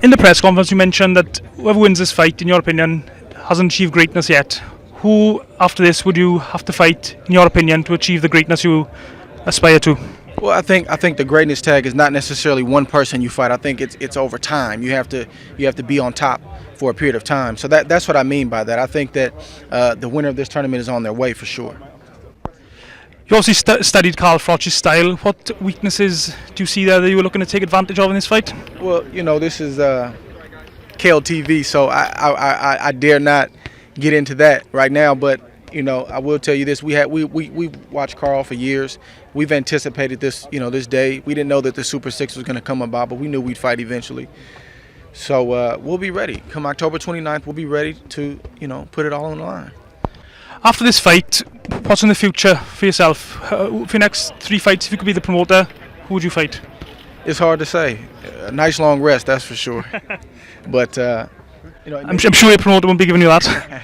In the press conference, you mentioned that whoever wins this fight, in your opinion, hasn't achieved greatness yet. Who, after this, would you have to fight, in your opinion, to achieve the greatness you aspire to? Well, I think the greatness tag is not necessarily one person you fight. I think it's over time. You have to be on top for a period of time. So that's what I mean by that. I think that the winner of this tournament is on their way for sure. You obviously studied Carl Froch's style. What weaknesses do you see there that you were looking to take advantage of in this fight? Well, this is KLTV, so I dare not get into that right now. But I will tell you this: we watched Carl for years. We've anticipated this, this day. We didn't know that the Super 6 was going to come about, but we knew we'd fight eventually. So we'll be ready. Come October 29th, we'll be ready to, put it all on the line. After this fight, what's in the future for yourself? For your next 3 fights, if you could be the promoter, who would you fight? It's hard to say. A nice long rest, that's for sure. But I'm sure your promoter won't be giving you that.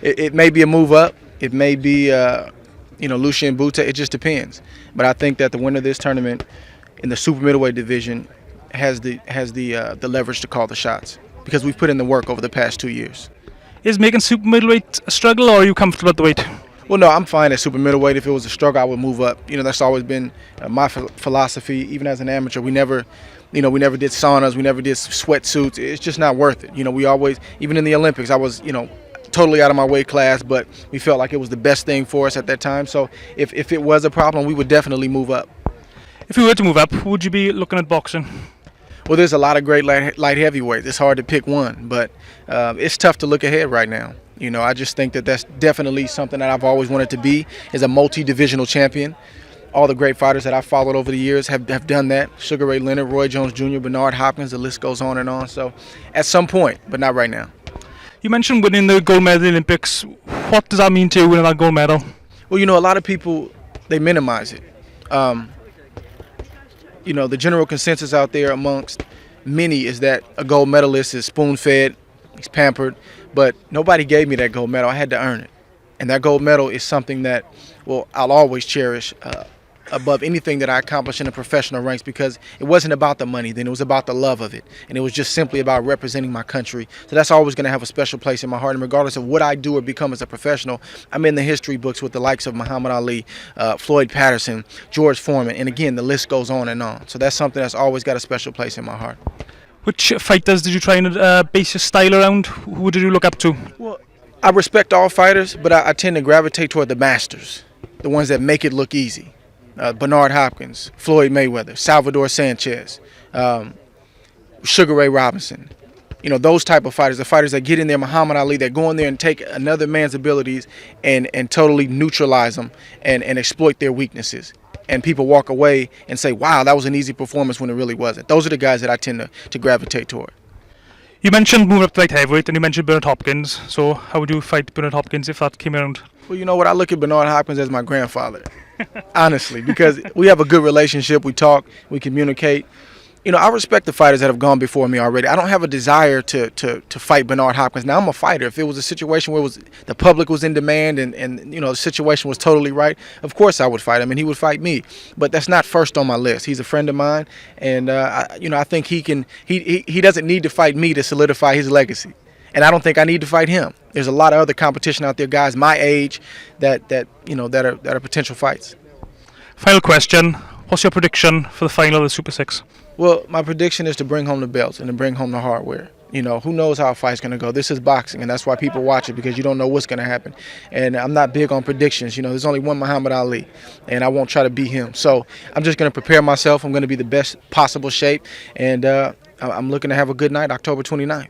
it may be a move up. It may be Lucian Bute. It just depends. But I think that the winner of this tournament in the super middleweight division has the leverage to call the shots because we've put in the work over the past 2 years. Is making super middleweight a struggle, or are you comfortable at the weight? Well, no, I'm fine at super middleweight. If it was a struggle, I would move up. That's always been my philosophy. Even as an amateur, we never did saunas, we never did sweatsuits. It's just not worth it. We always, even in the Olympics, I was, totally out of my weight class, but we felt like it was the best thing for us at that time. So if it was a problem, we would definitely move up. If you were to move up, would you be looking at boxing? Well, there's a lot of great light heavyweights. It's hard to pick one, but it's tough to look ahead right now. I just think that that's definitely something that I've always wanted to be, is a multi-divisional champion. All the great fighters that I've followed over the years have done that. Sugar Ray Leonard, Roy Jones Jr., Bernard Hopkins, the list goes on and on. So at some point, but not right now. You mentioned winning the gold medal in the Olympics. What does that mean to you, winning that gold medal? Well, a lot of people, they minimize it. The general consensus out there amongst many is that a gold medalist is spoon-fed, he's pampered, but nobody gave me that gold medal. I had to earn it. And that gold medal is something that, I'll always cherish above anything that I accomplished in the professional ranks, because it wasn't about the money then, it was about the love of it. And it was just simply about representing my country. So that's always going to have a special place in my heart. And regardless of what I do or become as a professional, I'm in the history books with the likes of Muhammad Ali, Floyd Patterson, George Foreman, and again, the list goes on and on. So that's something that's always got a special place in my heart. Which fighters did you try and base your style around? Who did you look up to? Well, I respect all fighters, but I tend to gravitate toward the masters, the ones that make it look easy. Bernard Hopkins, Floyd Mayweather, Salvador Sanchez, Sugar Ray Robinson. Those type of fighters, the fighters that get in there, Muhammad Ali, that go in there and take another man's abilities and totally neutralize them and exploit their weaknesses. And people walk away and say, wow, that was an easy performance, when it really wasn't. Those are the guys that I tend to gravitate toward. You mentioned moving up to light heavyweight, and you mentioned Bernard Hopkins. So how would you fight Bernard Hopkins if that came around? Well, you know what? I look at Bernard Hopkins as my grandfather, honestly, because we have a good relationship. We talk, we communicate. I respect the fighters that have gone before me already. I don't have a desire to fight Bernard Hopkins. Now, I'm a fighter. If it was a situation where the public was in demand and the situation was totally right, of course I would fight him and he would fight me. But that's not first on my list. He's a friend of mine, and I think he doesn't need to fight me to solidify his legacy. And I don't think I need to fight him. There's a lot of other competition out there, guys my age that are potential fights. Final question. What's your prediction for the final of the Super 6? Well, my prediction is to bring home the belts and to bring home the hardware. Who knows how a fight's going to go. This is boxing, and that's why people watch it, because you don't know what's going to happen. And I'm not big on predictions. There's only one Muhammad Ali, and I won't try to beat him. So I'm just going to prepare myself. I'm going to be the best possible shape, and I'm looking to have a good night, October 29th.